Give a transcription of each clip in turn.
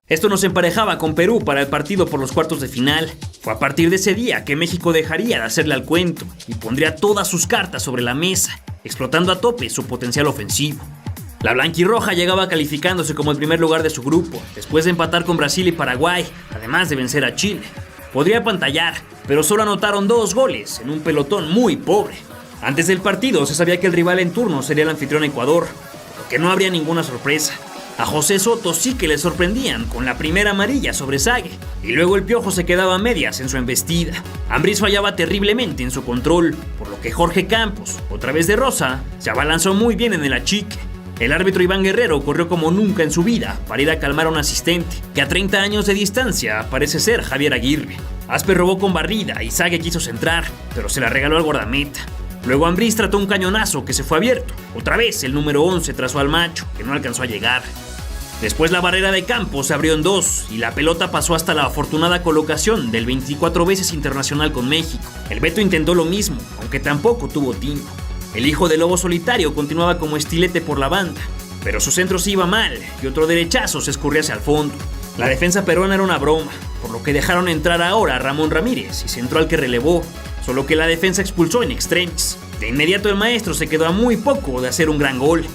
Esto nos emparejaba con Perú para el partido por los cuartos de final. Fue a partir de ese día que México dejaría de hacerle al cuento y pondría todas sus cartas sobre la mesa, explotando a tope su potencial ofensivo. La blanquirroja llegaba calificándose como el primer lugar de su grupo, después de empatar con Brasil y Paraguay, además de vencer a Chile. Podría apantallar, pero solo anotaron 2 goles en un pelotón muy pobre. Antes del partido se sabía que el rival en turno sería el anfitrión Ecuador, por lo que no habría ninguna sorpresa. A José Soto sí que le sorprendían con la primera amarilla sobre Zague, y luego el Piojo se quedaba a medias en su embestida. Ambriz fallaba terriblemente en su control, por lo que Jorge Campos, otra vez de rosa, se abalanzó muy bien en el achique. El árbitro Iván Guerrero corrió como nunca en su vida para ir a calmar a un asistente, que a 30 años de distancia parece ser Javier Aguirre. Aspe robó con barrida y Zague quiso centrar, pero se la regaló al guardameta. Luego Ambriz trató un cañonazo que se fue abierto. Otra vez el número 11 trazó al macho, que no alcanzó a llegar. Después la barrera de Campos se abrió en 2 y la pelota pasó hasta la afortunada colocación del 24 veces internacional con México. El Beto intentó lo mismo, aunque tampoco tuvo tino. El hijo del lobo solitario continuaba como estilete por la banda, pero su centro se iba mal y otro derechazo se escurría hacia el fondo. La defensa peruana era una broma, por lo que dejaron entrar ahora a Ramón Ramírez y centró al que relevó, solo que la defensa expulsó in extremis. De inmediato el maestro se quedó a muy poco de hacer un gran gol.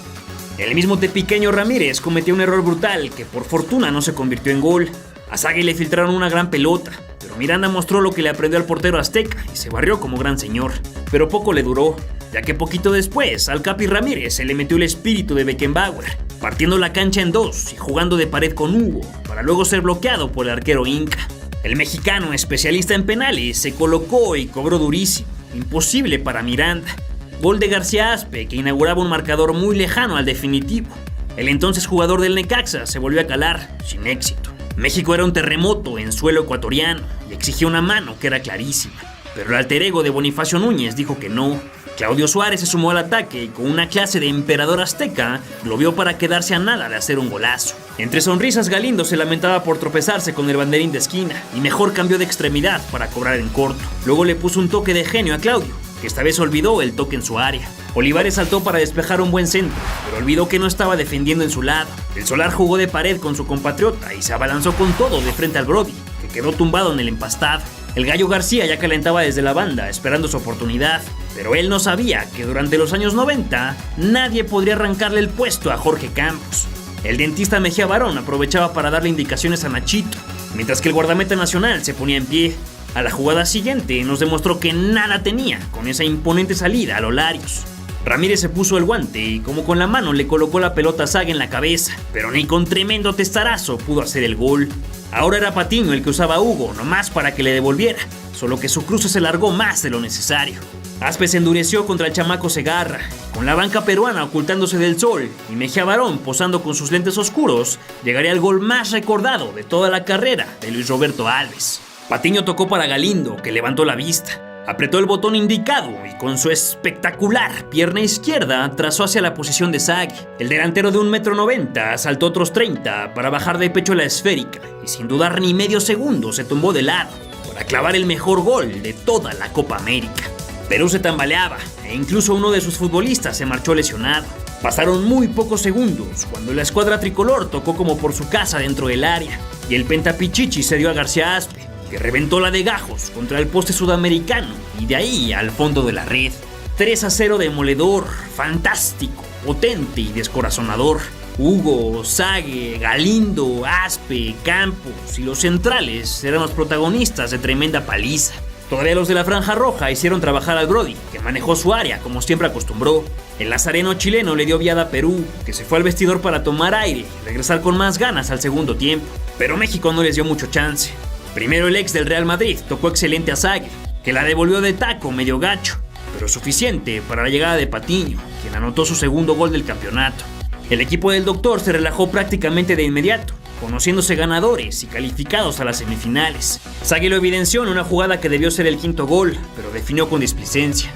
El mismo tepiqueño Ramírez cometió un error brutal que por fortuna no se convirtió en gol. A Zague le filtraron una gran pelota, pero Miranda mostró lo que le aprendió al portero azteca y se barrió como gran señor. Pero poco le duró, ya que poquito después al Capi Ramírez se le metió el espíritu de Beckenbauer, partiendo la cancha en 2 y jugando de pared con Hugo, para luego ser bloqueado por el arquero Inca. El mexicano, especialista en penales, se colocó y cobró durísimo, imposible para Miranda. Gol de García Aspe, que inauguraba un marcador muy lejano al definitivo. El entonces jugador del Necaxa se volvió a calar, sin éxito. México era un terremoto en suelo ecuatoriano y exigía una mano que era clarísima, pero el alter ego de Bonifacio Núñez dijo que no. Claudio Suárez se sumó al ataque y con una clase de emperador azteca lo vio para quedarse a nada de hacer un golazo. Entre sonrisas Galindo se lamentaba por tropezarse con el banderín de esquina y mejor cambió de extremidad para cobrar en corto. Luego le puso un toque de genio a Claudio, que esta vez olvidó el toque en su área. Olivares saltó para despejar un buen centro, pero olvidó que no estaba defendiendo en su lado. El Solar jugó de pared con su compatriota y se abalanzó con todo de frente al Brody, que quedó tumbado en el empastado. El Gallo García ya calentaba desde la banda, esperando su oportunidad, pero él no sabía que durante los años 90 nadie podría arrancarle el puesto a Jorge Campos. El dentista Mejía Barón aprovechaba para darle indicaciones a Nachito, mientras que el guardameta nacional se ponía en pie. A la jugada siguiente nos demostró que nada tenía con esa imponente salida a lo Larios. Ramírez se puso el guante y como con la mano le colocó la pelota a Zague en la cabeza, pero ni con tremendo testarazo pudo hacer el gol. Ahora era Patiño el que usaba a Hugo, nomás para que le devolviera, solo que su cruce se largó más de lo necesario. Aspe se endureció contra el chamaco Segarra, con la banca peruana ocultándose del sol y Mejía Barón posando con sus lentes oscuros, llegaría al gol más recordado de toda la carrera de Luis Roberto Alves. Patiño tocó para Galindo, que levantó la vista. Apretó el botón indicado y con su espectacular pierna izquierda trazó hacia la posición de Zague. El delantero de 1,90 m saltó otros 30 para bajar de pecho la esférica y sin dudar ni medio segundo se tumbó de lado para clavar el mejor gol de toda la Copa América. Perú se tambaleaba e incluso uno de sus futbolistas se marchó lesionado. Pasaron muy pocos segundos cuando la escuadra tricolor tocó como por su casa dentro del área y el pentapichichi se dio a García Aspe, que reventó la de gajos contra el poste sudamericano y de ahí al fondo de la red. 3-0 demoledor, fantástico, potente y descorazonador. Hugo, Zague, Galindo, Aspe, Campos y los centrales eran los protagonistas de tremenda paliza. Todavía los de la Franja Roja hicieron trabajar al Brody, que manejó su área como siempre acostumbró. El nazareno chileno le dio viada a Perú, que se fue al vestidor para tomar aire y regresar con más ganas al segundo tiempo. Pero México no les dio mucho chance. Primero el ex del Real Madrid tocó excelente a Zague, que la devolvió de taco medio gacho, pero suficiente para la llegada de Patiño, quien anotó su segundo gol del campeonato. El equipo del doctor se relajó prácticamente de inmediato, conociéndose ganadores y calificados a las semifinales. Zague lo evidenció en una jugada que debió ser el quinto gol, pero definió con displicencia.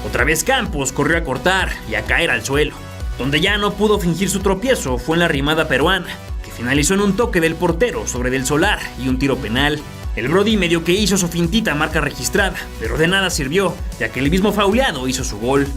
Otra vez Campos corrió a cortar y a caer al suelo. Donde ya no pudo fingir su tropiezo fue en la rimada peruana, que finalizó en un toque del portero sobre del Solar y un tiro penal. El Brody medio que hizo su fintita marca registrada, pero de nada sirvió, ya que el mismo fauleado hizo su gol.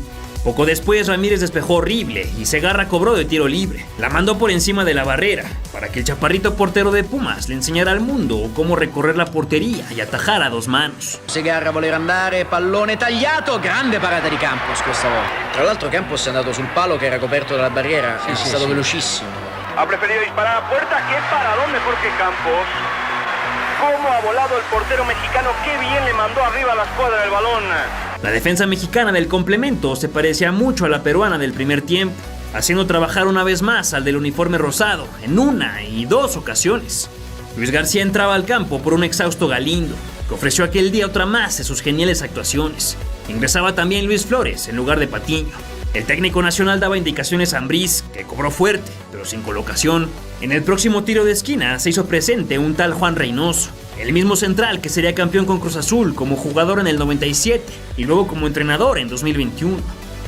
Poco después Ramírez despejó horrible y Segarra cobró de tiro libre. La mandó por encima de la barrera para que el chaparrito portero de Pumas le enseñara al mundo cómo recorrer la portería y atajar a dos manos. Segarra voleva andare, pallone tagliato, grande parata di Campos questa volta. Tra l'altro Campos è andato sul palo che era coperto dalla barriera, è stato velocissimo. Ha preferido disparar a puerta, qué paradón mejor que Campos. Cómo ha volado el portero mexicano, qué bien le mandó arriba a la escuadra del balón. La defensa mexicana del complemento se parecía mucho a la peruana del primer tiempo, haciendo trabajar una vez más al del uniforme rosado en una y dos ocasiones. Luis García entraba al campo por un exhausto Galindo, que ofreció aquel día otra más de sus geniales actuaciones. Ingresaba también Luis Flores en lugar de Patiño. El técnico nacional daba indicaciones a Ambriz, que cobró fuerte, pero sin colocación. En el próximo tiro de esquina se hizo presente un tal Juan Reynoso, el mismo central que sería campeón con Cruz Azul como jugador en el 97 y luego como entrenador en 2021.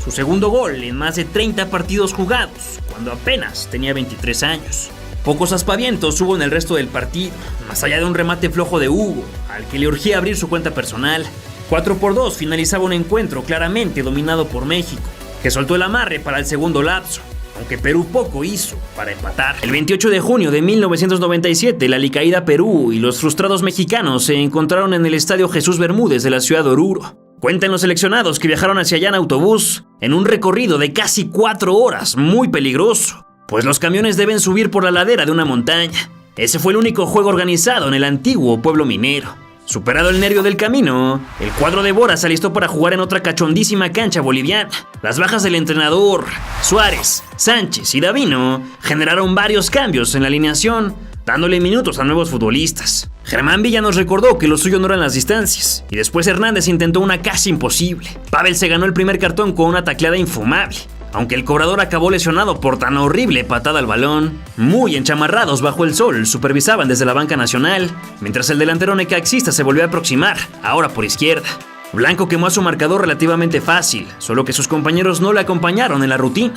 Su segundo gol en más de 30 partidos jugados, cuando apenas tenía 23 años. Pocos aspavientos hubo en el resto del partido, más allá de un remate flojo de Hugo, al que le urgía abrir su cuenta personal. 4-2 finalizaba un encuentro claramente dominado por México, que soltó el amarre para el segundo lapso, aunque Perú poco hizo para empatar. El 28 de junio de 1997, la alicaída Perú y los frustrados mexicanos se encontraron en el Estadio Jesús Bermúdez de la ciudad de Oruro. Cuentan los seleccionados que viajaron hacia allá en autobús, en un recorrido de casi 4 horas, muy peligroso, pues los camiones deben subir por la ladera de una montaña. Ese fue el único juego organizado en el antiguo pueblo minero. Superado el nervio del camino, el cuadro de Bora se alistó para jugar en otra cachondísima cancha boliviana. Las bajas del entrenador, Suárez, Sánchez y Davino generaron varios cambios en la alineación, dándole minutos a nuevos futbolistas. Germán Villa nos recordó que lo suyo no eran las distancias, y después Hernández intentó una casi imposible. Pavel se ganó el primer cartón con una tacleada infumable, aunque el cobrador acabó lesionado por tan horrible patada al balón. Muy enchamarrados bajo el sol, supervisaban desde la banca nacional, mientras el delantero necaxista se volvió a aproximar, ahora por izquierda. Blanco quemó a su marcador relativamente fácil, solo que sus compañeros no le acompañaron en la rutina.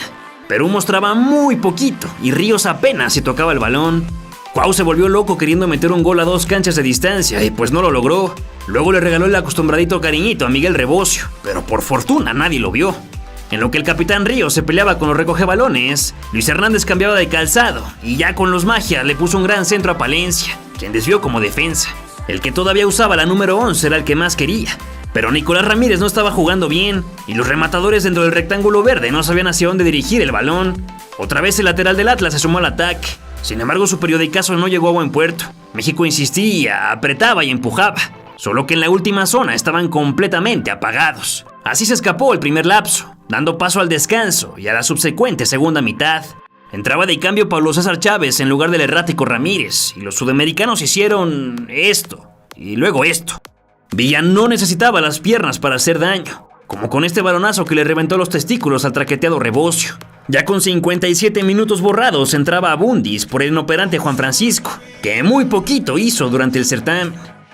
Perú mostraba muy poquito y Ríos apenas si tocaba el balón. Cuau se volvió loco queriendo meter un gol a 2 canchas de distancia y pues no lo logró. Luego le regaló el acostumbradito cariñito a Miguel Rebocio, pero por fortuna nadie lo vio. En lo que el capitán Ríos se peleaba con los recogebalones, Luis Hernández cambiaba de calzado y ya con los magia le puso un gran centro a Palencia, quien desvió como defensa. El que todavía usaba la número 11 era el que más quería, pero Nicolás Ramírez no estaba jugando bien y los rematadores dentro del rectángulo verde no sabían hacia dónde dirigir el balón. Otra vez el lateral del Atlas se sumó al ataque. Sin embargo, su periodicazo no llegó a buen puerto. México insistía, apretaba y empujaba, solo que en la última zona estaban completamente apagados. Así se escapó el primer lapso, dando paso al descanso y a la subsecuente segunda mitad. Entraba de cambio Pablo César Chávez en lugar del errático Ramírez, y los sudamericanos hicieron esto, y luego esto. Villa no necesitaba las piernas para hacer daño, como con este balonazo que le reventó los testículos al traqueteado Rebocio. Ya con 57 minutos borrados entraba Abundis por el inoperante Juan Francisco, que muy poquito hizo durante el certamen.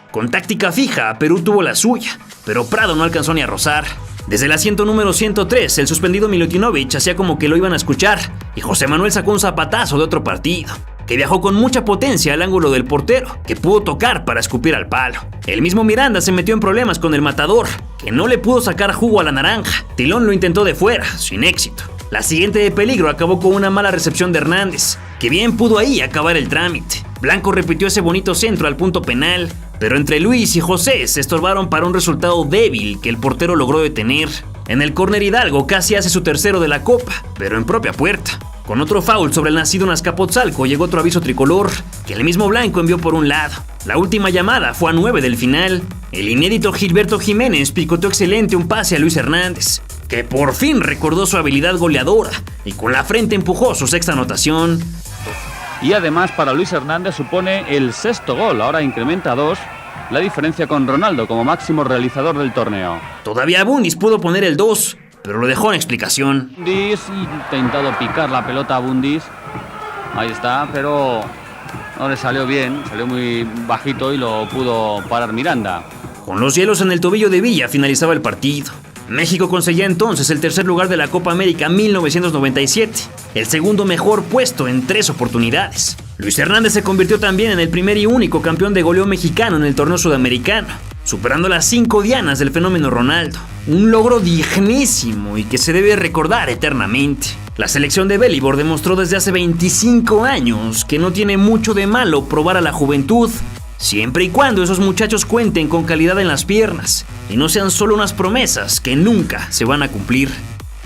Con táctica fija, Perú tuvo la suya, pero Prado no alcanzó ni a rozar. Desde el asiento número 103, el suspendido Milutinovic hacía como que lo iban a escuchar, y José Manuel sacó un zapatazo de otro partido, que viajó con mucha potencia al ángulo del portero, que pudo tocar para escupir al palo. El mismo Miranda se metió en problemas con el matador, que no le pudo sacar jugo a la naranja. Tilón lo intentó de fuera, sin éxito. La siguiente de peligro acabó con una mala recepción de Hernández, que bien pudo ahí acabar el trámite. Blanco repitió ese bonito centro al punto penal, pero entre Luis y José se estorbaron para un resultado débil que el portero logró detener. En el córner Hidalgo casi hace su tercero de la Copa, pero en propia puerta. Con otro foul sobre el nacido en Azcapotzalco llegó otro aviso tricolor, que el mismo Blanco envió por un lado. La última llamada fue a 9 del final. El inédito Gilberto Jiménez picoteó excelente un pase a Luis Hernández, que por fin recordó su habilidad goleadora y con la frente empujó su sexta anotación. Y además para Luis Hernández supone el 6º gol, ahora incrementa a 2, la diferencia con Ronaldo como máximo realizador del torneo. Todavía Bundis pudo poner el 2, pero lo dejó en explicación. Bundis intentado picar la pelota a Bundis, ahí está, pero no le salió bien, salió muy bajito y lo pudo parar Miranda. Con los hielos en el tobillo de Villa finalizaba el partido. México conseguía entonces el tercer lugar de la Copa América 1997, el segundo mejor puesto en 3 oportunidades. Luis Hernández se convirtió también en el primer y único campeón de goleo mexicano en el torneo sudamericano. superando las 5 dianas del fenómeno Ronaldo. Un logro dignísimo y que se debe recordar eternamente. La selección de Bellibor demostró desde hace 25 años que no tiene mucho de malo probar a la juventud, siempre y cuando esos muchachos cuenten con calidad en las piernas y no sean solo unas promesas que nunca se van a cumplir.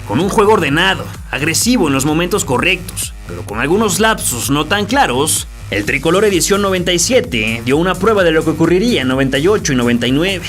Con un juego ordenado, agresivo en los momentos correctos, pero con algunos lapsos no tan claros, el tricolor edición 97 dio una prueba de lo que ocurriría en 98 y 99.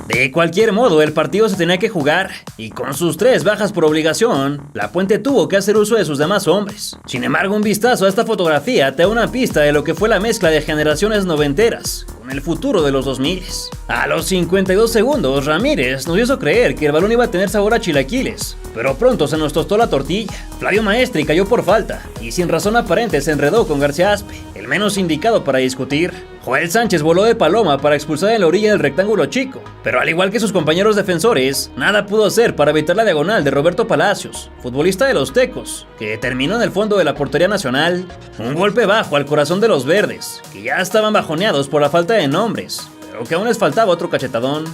De cualquier modo, el partido se tenía que jugar, y con sus 3 bajas por obligación, La Puente tuvo que hacer uso de sus demás hombres. Sin embargo, un vistazo a esta fotografía te da una pista de lo que fue la mezcla de generaciones noventeras con el futuro de los 2000. A los 52 segundos, Ramírez nos hizo creer que el balón iba a tener sabor a chilaquiles, pero pronto se nos tostó la tortilla. Flavio Maestri cayó por falta, y sin razón aparente se enredó con García Aspe, el menos indicado para discutir. Joel Sánchez voló de paloma para expulsar en la orilla del rectángulo chico, pero al igual que sus compañeros defensores, nada pudo hacer para evitar la diagonal de Roberto Palacios, futbolista de los Tecos, que terminó en el fondo de la portería nacional. Un golpe bajo al corazón de los verdes, que ya estaban bajoneados por la falta de nombres, pero que aún les faltaba otro cachetadón.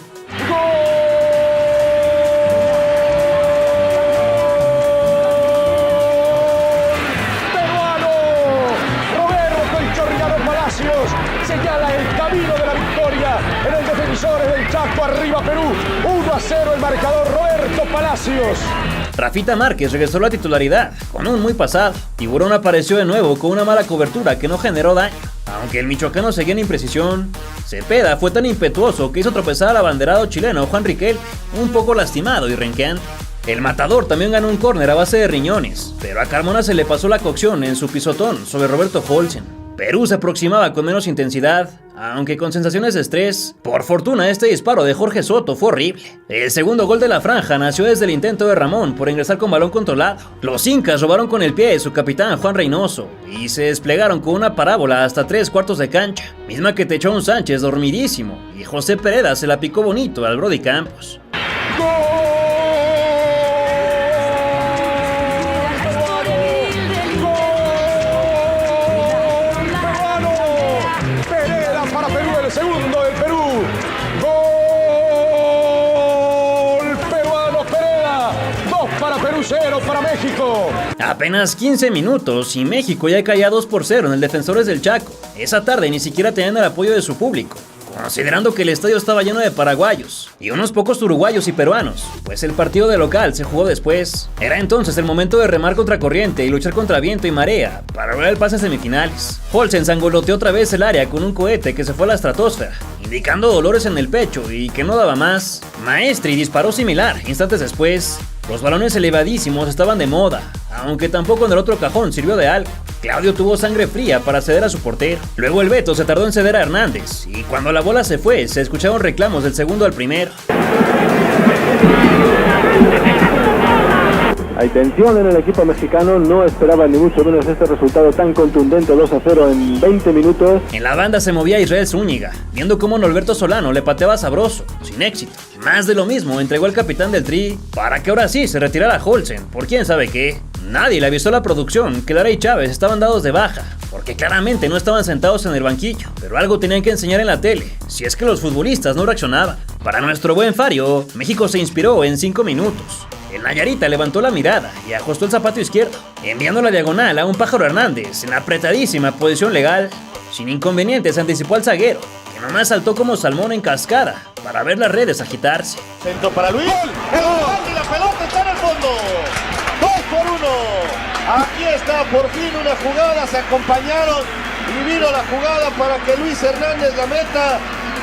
Señala el camino de la victoria en el Defensores del Chaco. Arriba Perú, 1-0 el marcador. Roberto Palacios. Rafita Márquez regresó a la titularidad, con un muy pasado. Tiburón apareció de nuevo con una mala cobertura que no generó daño. Aunque el michoacano seguía en imprecisión, Cepeda fue tan impetuoso que hizo tropezar al abanderado chileno Juan Riquelme, un poco lastimado y renqueante. El matador también ganó un córner a base de riñones, pero a Carmona se le pasó la cocción en su pisotón sobre Roberto Holsen. Perú se aproximaba con menos intensidad, aunque con sensaciones de estrés. Por fortuna, este disparo de Jorge Soto fue horrible. El segundo gol de la franja nació desde el intento de Ramón por ingresar con balón controlado. Los incas robaron con el pie de su capitán Juan Reynoso y se desplegaron con una parábola hasta 3/4 de cancha, misma que techó a un Sánchez dormidísimo, y José Pereda se la picó bonito al Brody Campos. Segundo del Perú. Gol peruano Pereda. 2 para Perú, 0 para México. Apenas 15 minutos y México ya caía 2-0 en el Defensores del Chaco. Esa tarde ni siquiera tenían el apoyo de su público, considerando que el estadio estaba lleno de paraguayos y unos pocos uruguayos y peruanos, pues el partido de local se jugó después. Era entonces el momento de remar contra corriente y luchar contra viento y marea para lograr el pase a semifinales. Holsen sangoloteó otra vez el área con un cohete que se fue a la estratosfera, indicando dolores en el pecho y que no daba más. Maestri disparó similar instantes después. Los balones elevadísimos estaban de moda, aunque tampoco en el otro cajón sirvió de algo. Claudio tuvo sangre fría para ceder a su portero. Luego el Beto se tardó en ceder a Hernández, y cuando la bola se fue, se escucharon reclamos del segundo al primero. Hay tensión en el equipo mexicano, no esperaban ni mucho menos este resultado tan contundente, 2-0 en 20 minutos. En la banda se movía Israel Zúñiga, viendo cómo Norberto Solano le pateaba sabroso, sin éxito. Más de lo mismo entregó al capitán del Tri, para que ahora sí se retirara Holsen, por quién sabe qué. Nadie le avisó a la producción que Lara y Chávez estaban dados de baja, porque claramente no estaban sentados en el banquillo, pero algo tenían que enseñar en la tele, si es que los futbolistas no reaccionaban. Para nuestro buen Fario, México se inspiró en 5 minutos. El Nayarita levantó la mirada y ajustó el zapato izquierdo, enviando la diagonal a un Pájaro Hernández en apretadísima posición legal. Sin inconvenientes anticipó al zaguero, que nomás saltó como salmón en cascada para ver las redes agitarse. Centro para Luis. ¡Gol! Y la pelota está en el fondo. 2-1. Aquí está por fin una jugada. Se acompañaron y vino la jugada para que Luis Hernández la meta.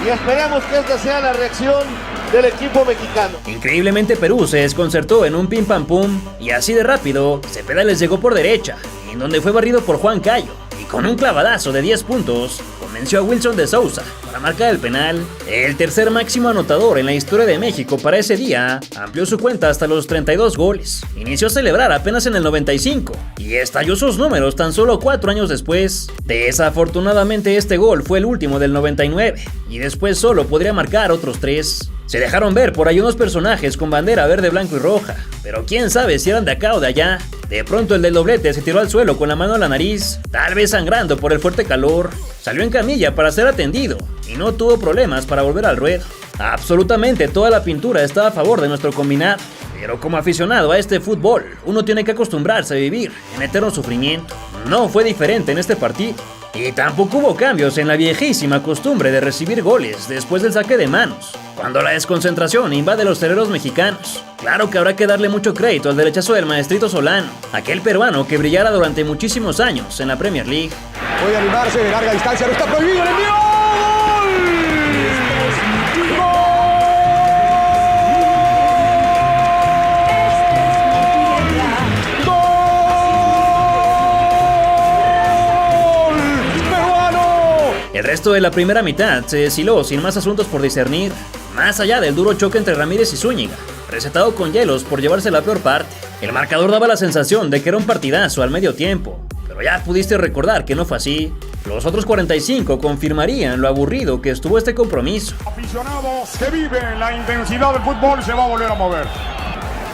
Y esperamos que esta sea la reacción del equipo mexicano. Increíblemente Perú se desconcertó en un pim pam pum y así de rápido Cepeda les llegó por derecha, en donde fue barrido por Juan Cayo y con un clavadazo de 10 puntos convenció a Wilson de Sousa para marcar el penal. El tercer máximo anotador en la historia de México para ese día amplió su cuenta hasta los 32 goles. Inició a celebrar apenas en el 95 y estalló sus números tan solo 4 años después. Desafortunadamente este gol fue el último del 99 y después solo podría marcar otros 3. Se dejaron ver por ahí unos personajes con bandera verde, blanco y roja, pero quién sabe si eran de acá o de allá. De pronto el del doblete se tiró al suelo con la mano a la nariz, tal vez sangrando por el fuerte calor. Salió en camilla para ser atendido y no tuvo problemas para volver al ruedo. Absolutamente toda la pintura estaba a favor de nuestro combinado, pero como aficionado a este fútbol, uno tiene que acostumbrarse a vivir en eterno sufrimiento. No fue diferente en este partido. Y tampoco hubo cambios en la viejísima costumbre de recibir goles después del saque de manos, cuando la desconcentración invade los terrenos mexicanos. Claro que habrá que darle mucho crédito al derechazo del maestrito Solano, aquel peruano que brillara durante muchísimos años en la Premier League. Puede animarse de larga distancia, no está prohibido el envío. El resto de la primera mitad se deshiló sin más asuntos por discernir, más allá del duro choque entre Ramírez y Zúñiga, recetado con hielos por llevarse la peor parte. El marcador daba la sensación de que era un partidazo al medio tiempo, pero ya pudiste recordar que no fue así. Los otros 45 confirmarían lo aburrido que estuvo este compromiso. Aficionados que viven la intensidad del fútbol se va a volver a mover.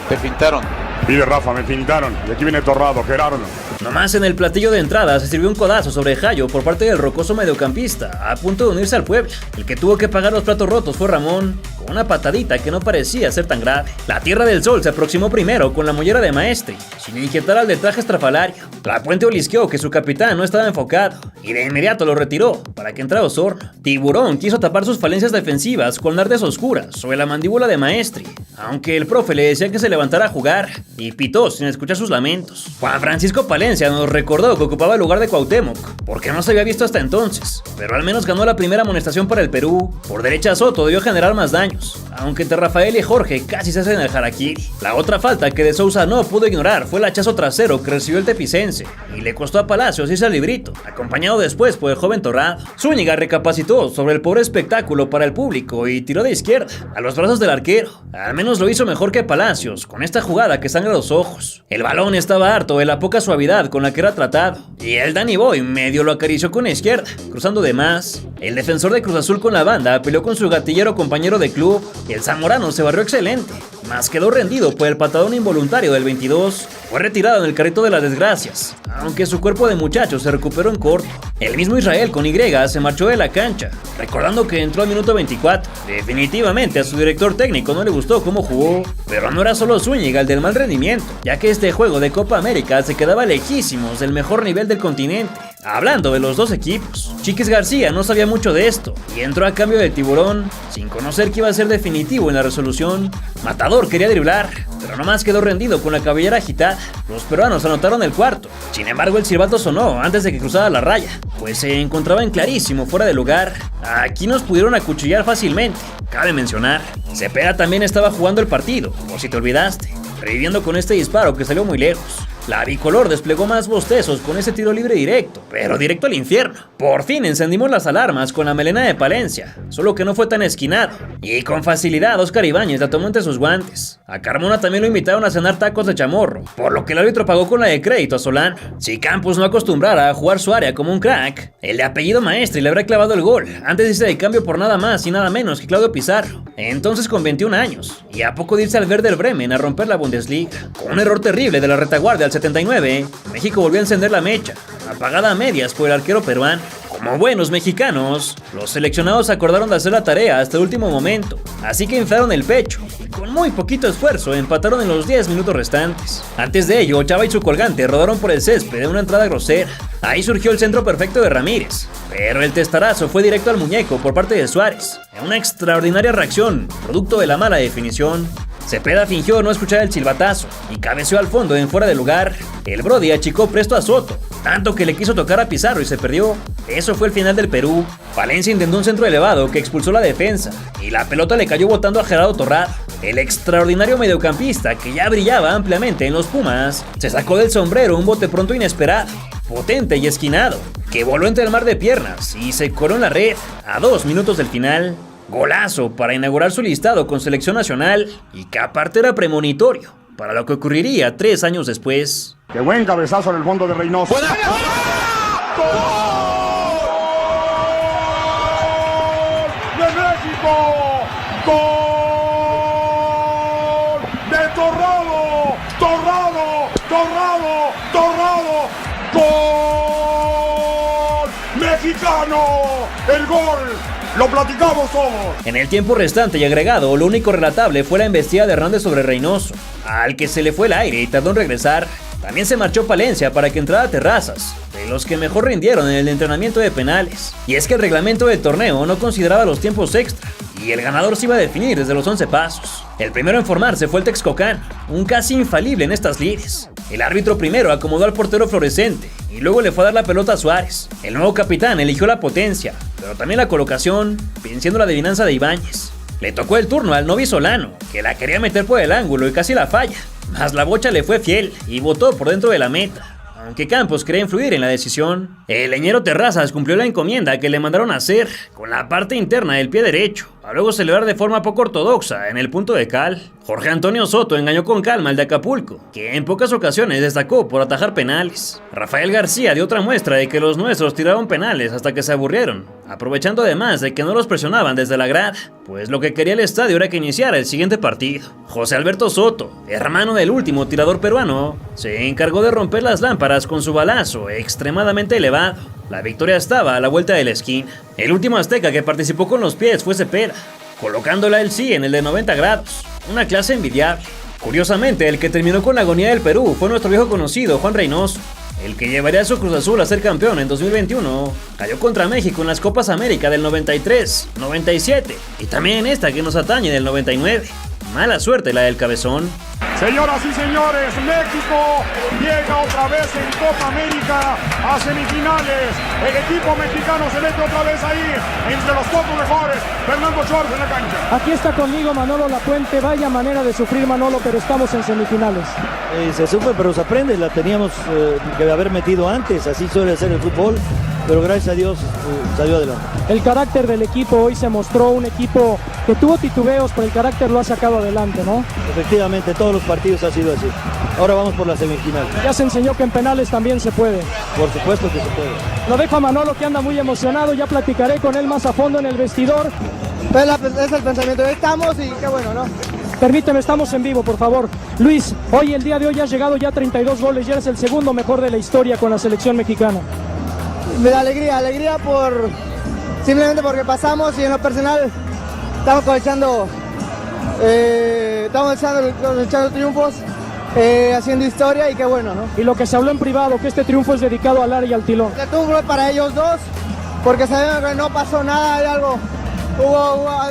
Te pintaron. Pide Rafa, me pintaron. Y aquí viene Torrado, Gerardo. Nomás en el platillo de entrada se sirvió un codazo sobre Jayo por parte del rocoso mediocampista, a punto de unirse al Puebla. El que tuvo que pagar los platos rotos fue Ramón, con una patadita que no parecía ser tan grave. La Tierra del Sol se aproximó primero con la mollera de Maestri, sin inquietar al de traje estrafalario. La Puente olisqueó que su capitán no estaba enfocado, y de inmediato lo retiró para que entrara Osorno. Tiburón quiso tapar sus falencias defensivas con nardes oscuras sobre la mandíbula de Maestri, aunque el profe le decía que se levantara a jugar, y pitó sin escuchar sus lamentos. Juan Francisco Palencia nos recordó que ocupaba el lugar de Cuauhtémoc, porque no se había visto hasta entonces, pero al menos ganó la primera amonestación para el Perú. Por derecha Soto debió generar más daños, aunque entre Rafael y Jorge casi se hacen el harakiri. La otra falta que de Sousa no pudo ignorar fue el hachazo trasero que recibió el tepicense, y le costó a Palacios irse al librito, acompañado después por el joven Torrado. Zúñiga recapacitó sobre el pobre espectáculo para el público y tiró de izquierda, a los brazos del arquero. Al menos lo hizo mejor que Palacios, con esta jugada que sangra los ojos. El balón estaba harto de la poca suavidad con la que era tratado, y el Danny Boy medio lo acarició con la izquierda, cruzando de más. El defensor de Cruz Azul con la banda peleó con su gatillero compañero de club, y el zamorano se barrió excelente, mas quedó rendido por el patadón involuntario del 22. Fue retirado en el carrito de las desgracias, aunque su cuerpo de muchacho se recuperó en corto. El mismo Israel con Y se marchó de la cancha, recordando que entró al minuto 24. Definitivamente a su director técnico no le gustó cómo jugó, pero no era solo Zúñiga el del mal rendimiento, ya que este juego de Copa América se quedaba lejísimos del mejor nivel del continente. Hablando de los dos equipos, Chiquis García no sabía mucho de esto y entró a cambio del Tiburón, sin conocer que iba a ser definitivo en la resolución. Matador quería driblar, pero nomás quedó rendido con la cabellera agitada. Los peruanos anotaron el cuarto, sin embargo el silbato sonó antes de que cruzara la raya, pues se encontraba en clarísimo fuera de lugar. Aquí nos pudieron acuchillar fácilmente, cabe mencionar. Cepeda también estaba jugando el partido, por si te olvidaste, reviviendo con este disparo que salió muy lejos. La bicolor desplegó más bostezos con ese tiro libre directo, pero directo al infierno. Por fin encendimos las alarmas con la melena de Palencia, solo que no fue tan esquinado, y con facilidad Oscar Ibáñez la tomó entre sus guantes. A Carmona también lo invitaron a cenar tacos de chamorro, por lo que el árbitro pagó con la de crédito a Solano. Si Campos no acostumbrara a jugar su área como un crack, el de apellido Maestri le habría clavado el gol antes de irse de cambio por nada más y nada menos que Claudio Pizarro, entonces con 21 años, y a poco de irse al Werder Bremen a romper la Bundesliga. Con un error terrible de la retaguardia al 79, México volvió a encender la mecha, apagada a medias por el arquero peruano. Como buenos mexicanos, los seleccionados acordaron de hacer la tarea hasta el último momento, así que inflaron el pecho y con muy poquito esfuerzo empataron en los 10 minutos restantes. Antes de ello, Chava y su colgante rodaron por el césped de una entrada grosera. Ahí surgió el centro perfecto de Ramírez, pero el testarazo fue directo al muñeco por parte de Suárez, en una extraordinaria reacción, producto de la mala definición. Cepeda fingió no escuchar el silbatazo y cabeceó al fondo en fuera de lugar. El Brody achicó presto a Soto, tanto que le quiso tocar a Pizarro y se perdió. Eso fue el final del Perú. Palencia intentó un centro elevado que expulsó la defensa y la pelota le cayó botando a Gerardo Torrado. El extraordinario mediocampista, que ya brillaba ampliamente en los Pumas, se sacó del sombrero un bote pronto inesperado, potente y esquinado, que voló entre el mar de piernas y se coló en la red a 2 minutos del final. Golazo para inaugurar su listado con selección nacional y que aparte era premonitorio para lo que ocurriría 3 años después. ¡Qué buen cabezazo en el fondo de Reynoso! ¡Gol! ¡De México! ¡Gol! mexicano. El gol. Lo platicamos todos. En el tiempo restante y agregado, lo único relatable fue la embestida de Hernández sobre Reynoso, al que se le fue el aire y tardó en regresar. También se marchó Palencia para que entrara Terrazas, de los que mejor rindieron en el entrenamiento de penales. Y es que el reglamento del torneo no consideraba los tiempos extra, y el ganador se iba a definir desde los 11 pasos. El primero en formarse fue el Texcocan, un casi infalible en estas lides. El árbitro primero acomodó al portero Fluorescente, y luego le fue a dar la pelota a Suárez. El nuevo capitán eligió la potencia, pero también la colocación, venciendo la adivinanza de Ibáñez. Le tocó el turno al Novi Solano, que la quería meter por el ángulo y casi la falla. Mas la bocha le fue fiel y botó por dentro de la meta. Aunque Campos quería influir en la decisión, el leñero Terrazas cumplió la encomienda que le mandaron a hacer con la parte interna del pie derecho, a luego celebrar de forma poco ortodoxa en el punto de cal. Jorge Antonio Soto engañó con calma al de Acapulco, que en pocas ocasiones destacó por atajar penales. Rafael García dio otra muestra de que los nuestros tiraron penales hasta que se aburrieron, aprovechando además de que no los presionaban desde la grada, pues lo que quería el estadio era que iniciara el siguiente partido. José Alberto Soto, hermano del último tirador peruano, se encargó de romper las lámparas con su balazo extremadamente elevado. La victoria estaba a la vuelta de la esquina. El último azteca que participó con los pies fue Cepeda, colocándola él sí en el de 90 grados, una clase envidiable. Curiosamente, el que terminó con la agonía del Perú fue nuestro viejo conocido Juan Reynoso, el que llevaría a su Cruz Azul a ser campeón en 2021. Cayó contra México en las Copas América del 93, 97 y también en esta que nos atañe del 99. Mala suerte la del cabezón. Señoras y señores, México llega otra vez en Copa América a semifinales. El equipo mexicano se mete otra vez ahí entre los cuatro mejores. Fernando Schwartz en la cancha. Aquí está conmigo Manolo Lapuente. Vaya manera de sufrir, Manolo, pero estamos en semifinales. Se sufre, pero se aprende. La teníamos que haber metido antes. Así suele ser el fútbol. Pero gracias a Dios salió adelante. El carácter del equipo hoy se mostró un equipo que tuvo titubeos, pero el carácter lo ha sacado adelante, ¿no? Efectivamente, todos los partidos ha sido así. Ahora vamos por la semifinal. Ya se enseñó que en penales también se puede. Por supuesto que se puede. Lo dejo a Manolo, que anda muy emocionado. Ya platicaré con él más a fondo en el vestidor. Es el pensamiento. Estamos y qué bueno, ¿no? Permíteme, estamos en vivo, por favor. Luis, hoy, el día de hoy, has llegado ya a 32 goles. Ya eres el segundo mejor de la historia con la selección mexicana. Me da alegría por simplemente porque pasamos y en lo personal estamos cosechando triunfos, haciendo historia y qué bueno, ¿no? Y lo que se habló en privado, que este triunfo es dedicado a Lara y al Tilón. Este triunfo es para ellos dos, porque sabemos que no pasó nada, hay algo,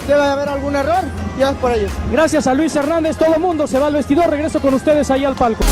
debe haber algún error y es por ellos. Gracias a Luis Hernández, todo el mundo se va al vestidor, regreso con ustedes ahí al palco.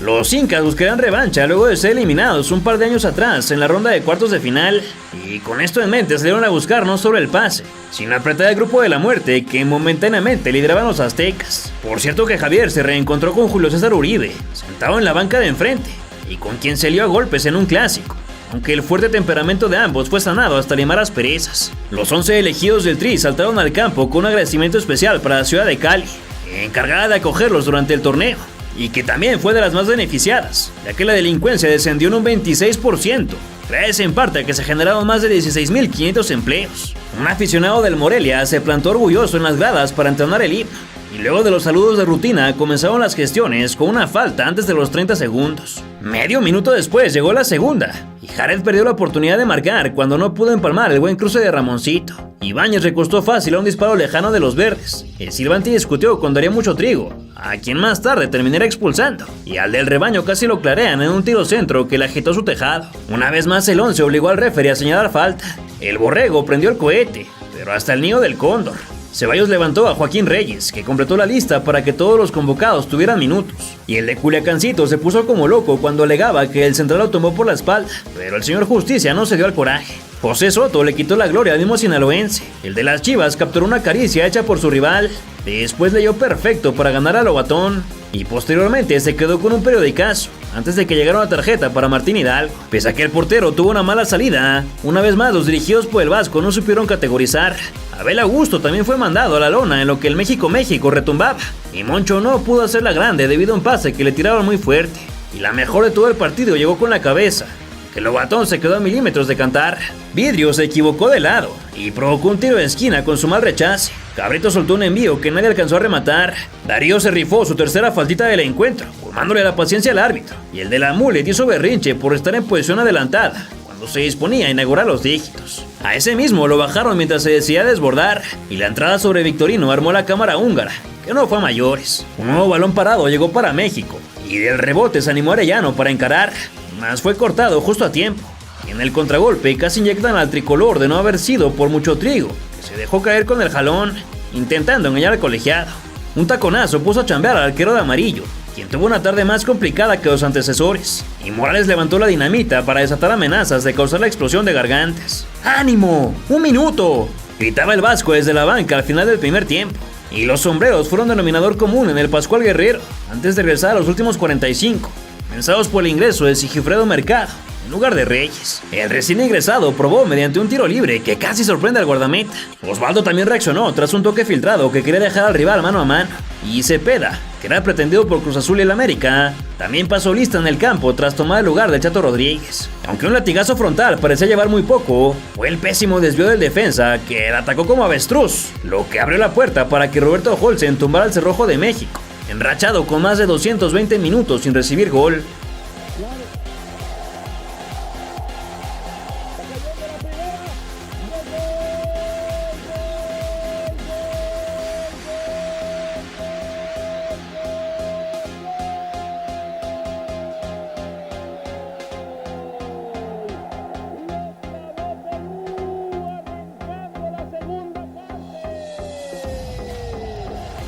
Los incas buscarán revancha luego de ser eliminados un par de años atrás en la ronda de cuartos de final, y con esto en mente salieron a buscar no solo el pase, sino apretar el grupo de la muerte que momentáneamente lideraban los aztecas. Por cierto que Javier se reencontró con Julio César Uribe, sentado en la banca de enfrente, y con quien se lió a golpes en un clásico, aunque el fuerte temperamento de ambos fue sanado hasta limar asperezas. Los 11 elegidos del Tri saltaron al campo con un agradecimiento especial para la ciudad de Cali, encargada de acogerlos durante el torneo, y que también fue de las más beneficiadas, ya que la delincuencia descendió en un 26%, gracias en parte a que se generaron más de 16.500 empleos. Un aficionado del Morelia se plantó orgulloso en las gradas para entonar el himno, y luego de los saludos de rutina comenzaron las gestiones con una falta antes de los 30 segundos. Medio minuto después llegó la segunda, y Jared perdió la oportunidad de marcar cuando no pudo empalmar el buen cruce de Ramoncito. Ibáñez recostó fácil a un disparo lejano de los verdes. El silbante discutió con Darío Mucho Trigo, a quien más tarde terminará expulsando, y al del rebaño casi lo clarean en un tiro centro que le agitó su tejado. Una vez más el 11 obligó al referee a señalar falta. El borrego prendió el cohete, pero hasta el nido del cóndor. Ceballos levantó a Joaquín Reyes, que completó la lista para que todos los convocados tuvieran minutos. Y el de Culiacancito se puso como loco cuando alegaba que el central lo tomó por la espalda, pero el señor Justicia no se dio al coraje. José Soto le quitó la gloria al mismo sinaloense. El de las Chivas capturó una caricia hecha por su rival. Después leyó perfecto para ganar a Lobatón. Y posteriormente se quedó con un periodicazo, antes de que llegara una tarjeta para Martín Hidalgo. Pese a que el portero tuvo una mala salida, una vez más los dirigidos por el Vasco no supieron categorizar. Abel Augusto también fue mandado a la lona en lo que el México retumbaba. Y Moncho no pudo hacerla grande debido a un pase que le tiraron muy fuerte. Y la mejor de todo el partido llegó con la cabeza, que Lobatón se quedó a milímetros de cantar. Vidrio se equivocó de lado y provocó un tiro de esquina con su mal rechace. Cabrito soltó un envío que nadie alcanzó a rematar. Darío se rifó su tercera faltita del encuentro, colmándole la paciencia al árbitro, y el de la Mulet hizo berrinche por estar en posición adelantada cuando se disponía a inaugurar los dígitos. A ese mismo lo bajaron mientras se decidía desbordar, y la entrada sobre Victorino armó la cámara húngara, que no fue a mayores. Un nuevo balón parado llegó para México, y del rebote se animó Arellano para encarar, mas fue cortado justo a tiempo. Y en el contragolpe casi inyectan al tricolor de no haber sido por mucho trigo, que se dejó caer con el jalón, intentando engañar al colegiado. Un taconazo puso a chambear al arquero de amarillo, quien tuvo una tarde más complicada que los antecesores, y Morales levantó la dinamita para desatar amenazas de causar la explosión de gargantas. ¡Ánimo! ¡Un minuto!, gritaba el Vasco desde la banca al final del primer tiempo, y los sombreros fueron denominador común en el Pascual Guerrero antes de regresar a los últimos 45, pensados por el ingreso de Sigifredo Mercado en lugar de Reyes. El recién ingresado probó mediante un tiro libre que casi sorprende al guardameta. Osvaldo también reaccionó tras un toque filtrado que quería dejar al rival mano a mano. Y Cepeda, que era pretendido por Cruz Azul y el América, también pasó lista en el campo tras tomar el lugar del Chato Rodríguez. Aunque un latigazo frontal parecía llevar muy poco, fue el pésimo desvío del defensa que la atacó como avestruz, lo que abrió la puerta para que Roberto Holsen tumbara al Cerrojo de México, enrachado con más de 220 minutos sin recibir gol.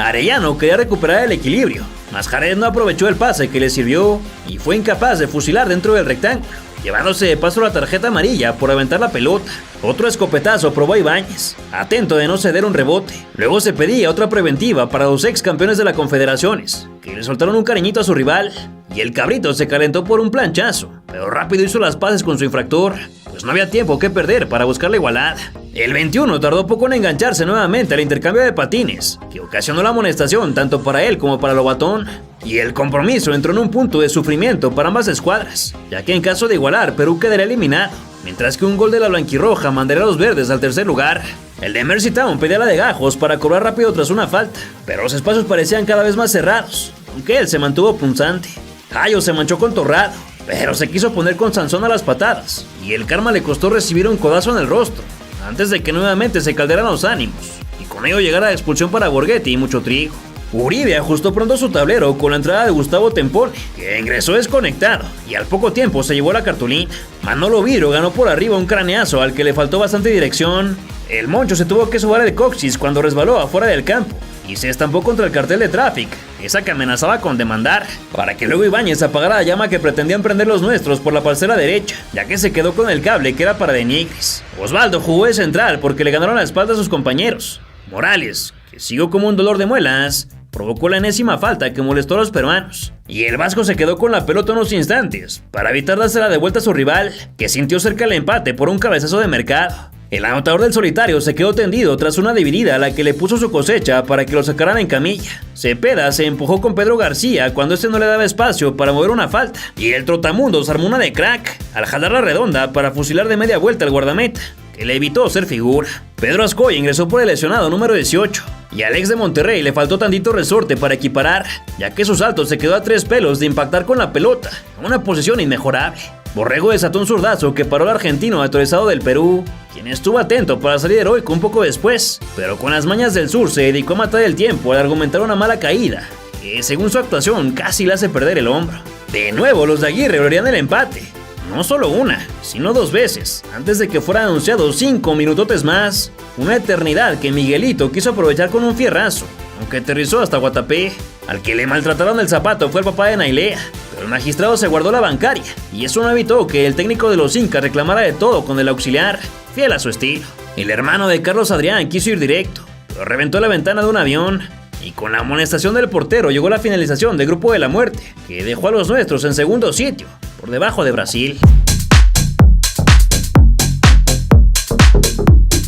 Arellano quería recuperar el equilibrio, mas Jared no aprovechó el pase que le sirvió y fue incapaz de fusilar dentro del rectángulo, llevándose de paso la tarjeta amarilla por aventar la pelota. Otro escopetazo probó a Ibáñez, atento de no ceder un rebote. Luego se pedía otra preventiva para los ex campeones de la Confederaciones, que le soltaron un cariñito a su rival, y el Cabrito se calentó por un planchazo, pero rápido hizo las paces con su infractor, pues no había tiempo que perder para buscar la igualada. El 21 tardó poco en engancharse nuevamente al intercambio de patines, que ocasionó la amonestación tanto para él como para Lobatón, y el compromiso entró en un punto de sufrimiento para ambas escuadras, ya que en caso de igualar Perú quedaría eliminado, mientras que un gol de la blanquirroja mandaría a los verdes al tercer lugar. El de Mercy Town pedía la de Gajos para cobrar rápido tras una falta, pero los espacios parecían cada vez más cerrados, aunque él se mantuvo punzante. Gallo se manchó con Torrado, pero se quiso poner con Sansón a las patadas, y el karma le costó recibir un codazo en el rostro, antes de que nuevamente se caldearan los ánimos, y con ello llegara la expulsión para Borghetti y mucho trigo. Uribe ajustó pronto su tablero con la entrada de Gustavo Tempone, que ingresó desconectado, y al poco tiempo se llevó la cartulina. Manolo Viro ganó por arriba un craneazo al que le faltó bastante dirección. El Moncho se tuvo que sobar el coxis cuando resbaló afuera del campo, y se estampó contra el cartel de Traffic, esa que amenazaba con demandar, para que luego Ibáñez apagara la llama que pretendían prender los nuestros por la parcela derecha, ya que se quedó con el cable que era para de Nigris. Osvaldo jugó de central porque le ganaron la espalda a sus compañeros. Morales, que siguió como un dolor de muelas, provocó la enésima falta que molestó a los peruanos, y el Vasco se quedó con la pelota unos instantes para evitar dársela de vuelta a su rival, que sintió cerca el empate por un cabezazo de Mercado. El anotador del solitario se quedó tendido tras una dividida a la que le puso su cosecha para que lo sacaran en camilla. Cepeda se empujó con Pedro García cuando este no le daba espacio para mover una falta, y el Trotamundos armó una de crack al jalar la redonda para fusilar de media vuelta al guardameta, que le evitó ser figura. Pedro Ascoy ingresó por el lesionado número 18, y al ex de Monterrey le faltó tantito resorte para equiparar, ya que su salto se quedó a 3 pelos de impactar con la pelota, en una posición inmejorable. Borrego desató un zurdazo que paró al argentino autorizado del Perú, quien estuvo atento para salir heroico un poco después, pero con las mañas del sur se dedicó a matar el tiempo al argumentar una mala caída, que según su actuación casi le hace perder el hombro. De nuevo los de Aguirre lograrían el empate, no solo una, sino 2 veces, antes de que fueran anunciados 5 minutotes más, una eternidad que Miguelito quiso aprovechar con un fierrazo, aunque aterrizó hasta Guatapé. Al que le maltrataron el zapato fue el papá de Nailea, pero el magistrado se guardó la bancaria, y eso no evitó que el técnico de los Incas reclamara de todo con el auxiliar, fiel a su estilo. El hermano de Carlos Adrián quiso ir directo, pero reventó la ventana de un avión, y con la amonestación del portero llegó la finalización del Grupo de la Muerte, que dejó a los nuestros en segundo sitio, por debajo de Brasil.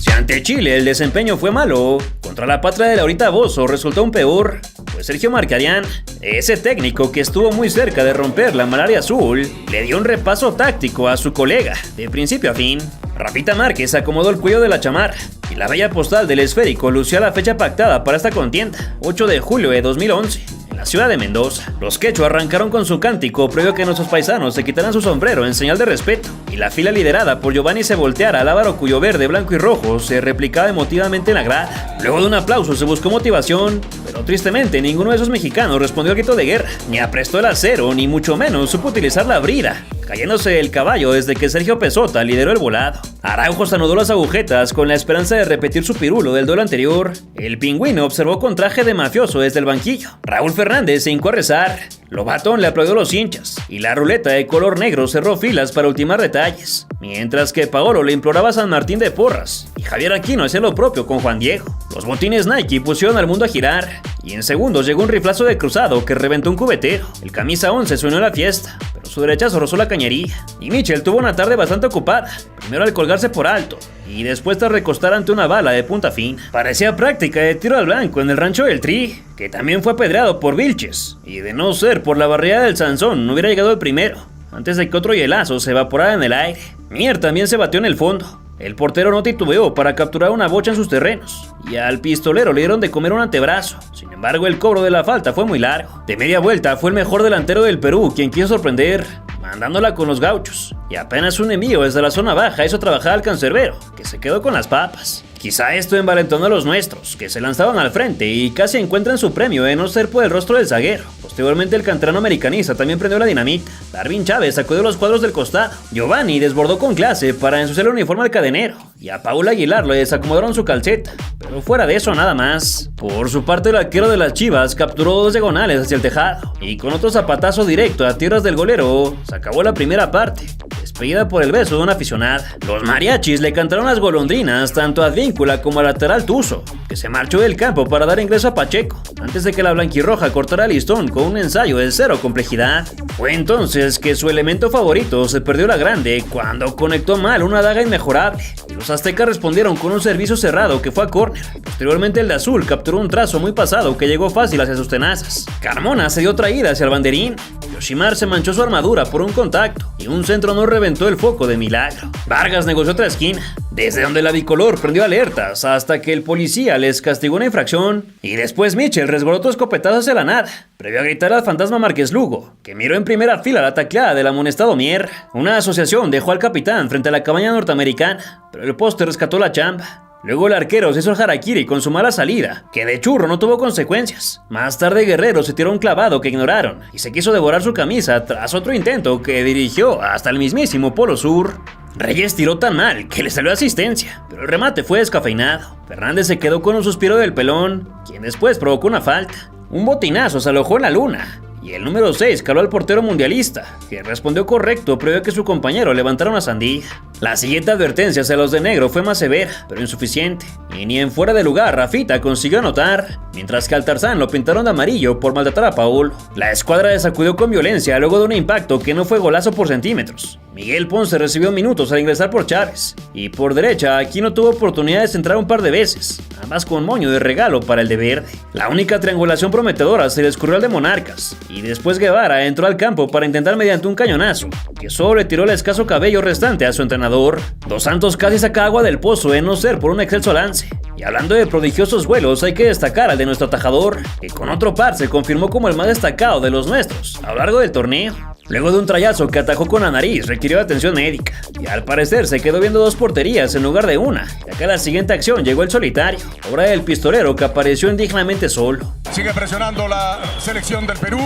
Si ante Chile el desempeño fue malo, contra la patria de Laurita Bozzo resultó aún peor, pues Sergio Marcarián, ese técnico que estuvo muy cerca de romper la malaria azul, le dio un repaso táctico a su colega, de principio a fin. Rafita Márquez acomodó el cuello de la chamarra, y la bella postal del esférico lucía la fecha pactada para esta contienda, 8 de julio de 2011. En la ciudad de Mendoza, los quechua arrancaron con su cántico previo a que nuestros paisanos se quitaran su sombrero en señal de respeto, y la fila liderada por Giovanni se volteara al Ávaro, cuyo verde, blanco y rojo se replicaba emotivamente en la grada. Luego de un aplauso se buscó motivación, pero tristemente ninguno de esos mexicanos respondió al grito de guerra, ni aprestó el acero, ni mucho menos supo utilizar la brida, cayéndose el caballo desde que Sergio Pesota lideró el volado. Araujo se anudó las agujetas con la esperanza de repetir su pirulo del duelo anterior. El pingüino observó con traje de mafioso desde el banquillo. Raúl Fernández se hincó a rezar. Lobatón le aplaudió a los hinchas, y la ruleta de color negro cerró filas para ultimar detalles, mientras que Paolo le imploraba a San Martín de Porras, y Javier Aquino hacía lo propio con Juan Diego. Los botines Nike pusieron al mundo a girar, y en segundos llegó un riflazo de cruzado que reventó un cubetero. El camisa 11 se unió a la fiesta, pero su derechazo rozó la cañería, y Michel tuvo una tarde bastante ocupada, primero al colgarse por alto, y después tras recostar ante una bala de punta fina. Parecía práctica de tiro al blanco en el rancho del Tri, que también fue apedreado por Vilches, y de no ser por la barrera del Sansón no hubiera llegado el primero, antes de que otro hielazo se evaporara en el aire. Mier también se batió en el fondo. El portero no titubeó para capturar una bocha en sus terrenos, y al pistolero le dieron de comer un antebrazo. Sin embargo, el cobro de la falta fue muy largo. De media vuelta fue el mejor delantero del Perú quien quiso sorprender, mandándola con los gauchos, y apenas un envío desde la zona baja hizo trabajar al cancerbero, que se quedó con las papas. Quizá esto envalentonó a los nuestros, que se lanzaban al frente y casi encuentran su premio de no ser por el rostro del zaguero. Posteriormente el canterano americanista también prendió la dinamita. Darwin Chávez sacudió los cuadros del costado. Giovanni desbordó con clase para ensuciar el uniforme al cadenero, y a Paul Aguilar le desacomodaron su calceta, pero fuera de eso nada más. Por su parte, el arquero de las Chivas capturó 2 diagonales hacia el tejado, y con otro zapatazo directo a tierras del golero se acabó la primera parte, despedida por el beso de una aficionada. Los mariachis le cantaron las golondrinas tanto a Advíncula como al lateral Tuzo, que se marchó del campo para dar ingreso a Pacheco, antes de que la blanquirroja cortara el listón con un ensayo de cero complejidad. Fue entonces que su elemento favorito se perdió la grande cuando conectó mal una daga inmejorable, y los aztecas respondieron con un servicio cerrado que fue a córner. Posteriormente el de azul capturó un trazo muy pasado que llegó fácil hacia sus tenazas. Carmona se dio traída hacia el banderín. Yoshimar se manchó su armadura por un contacto, y un centro no reventó el foco de milagro. Vargas negoció otra esquina, desde donde la bicolor prendió alertas hasta que el policía les castigó una infracción, y después Michel resbaló otro escopetazo hacia la nada, previo a gritar al fantasma Márquez Lugo, que miró en primera fila la tacleada del amonestado Mier. Una asociación dejó al capitán frente a la cabaña norteamericana, pero el poste rescató la chamba. Luego el arquero se hizo el harakiri con su mala salida, que de churro no tuvo consecuencias. Más tarde Guerrero se tiró un clavado que ignoraron y se quiso devorar su camisa tras otro intento que dirigió hasta el mismísimo Polo Sur. Reyes tiró tan mal que le salió asistencia, pero el remate fue descafeinado. Fernández se quedó con un suspiro del pelón, quien después provocó una falta. Un botinazo se alojó en la luna, y el número 6 caló al portero mundialista, que respondió correcto previo a que su compañero levantara una sandía. La siguiente advertencia hacia los de negro fue más severa, pero insuficiente, y ni en fuera de lugar Rafita consiguió anotar, mientras que al Tarzán lo pintaron de amarillo por maltratar a Paul. La escuadra desacudió con violencia luego de un impacto que no fue golazo por centímetros. Miguel Ponce recibió minutos al ingresar por Chávez, y por derecha Aquino tuvo oportunidad de centrar un par de veces, ambas con moño de regalo para el de verde. La única triangulación prometedora se le escurrió al de Monarcas, y después Guevara entró al campo para intentar mediante un cañonazo, que solo le tiró el escaso cabello restante a su entrenador. Dos Santos casi saca agua del pozo de no ser por un excelso lance. Y hablando de prodigiosos vuelos, hay que destacar al de nuestro atajador, que con otro par se confirmó como el más destacado de los nuestros a lo largo del torneo. Luego de un trayazo que atajó con la nariz, requirió atención médica, y al parecer se quedó viendo 2 porterías en lugar de una, ya que a la siguiente acción llegó el solitario, obra del pistolero que apareció indignamente solo. Sigue presionando la selección del Perú.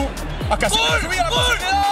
Acá se subía la posibilidad.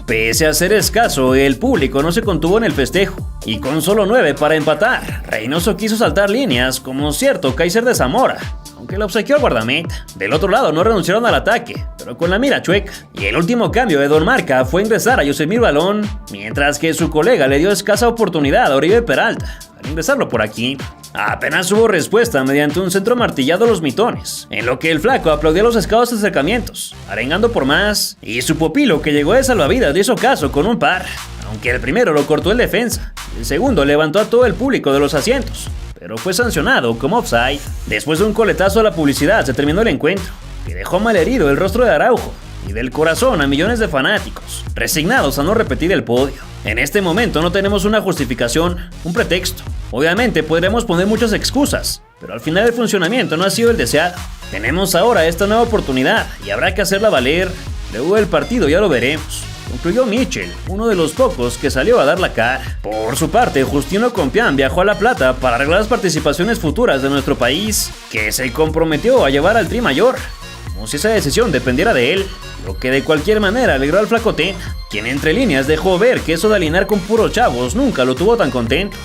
Pese a ser escaso, el público no se contuvo en el festejo, y con solo 9 para empatar, Reynoso quiso saltar líneas como cierto Kaiser de Zamora, aunque lo obsequió al guardameta. Del otro lado no renunciaron al ataque, pero con la mira chueca, y el último cambio de Don Marca fue ingresar a Yosemir Balón, mientras que su colega le dio escasa oportunidad a Oribe Peralta al ingresarlo por aquí. Apenas hubo respuesta mediante un centro martillado a los mitones, en lo que el flaco aplaudía los escasos acercamientos, arengando por más, y su pupilo que llegó de salvavidas le hizo caso con un par, aunque el primero lo cortó el defensa, el segundo levantó a todo el público de los asientos, pero fue sancionado como offside. Después de un coletazo a la publicidad se terminó el encuentro, que dejó malherido el rostro de Araujo y del corazón a millones de fanáticos, resignados a no repetir el podio. En este momento no tenemos una justificación, un pretexto. Obviamente podremos poner muchas excusas, pero al final el funcionamiento no ha sido el deseado. Tenemos ahora esta nueva oportunidad y habrá que hacerla valer. Luego del partido ya lo veremos, concluyó Michel, uno de los pocos que salió a dar la cara. Por su parte, Justino Compián viajó a La Plata para arreglar las participaciones futuras de nuestro país, que se comprometió a llevar al Tri Mayor, como si esa decisión dependiera de él, lo que de cualquier manera alegró al Flaco Tena, quien entre líneas dejó ver que eso de alinear con puros chavos nunca lo tuvo tan contento.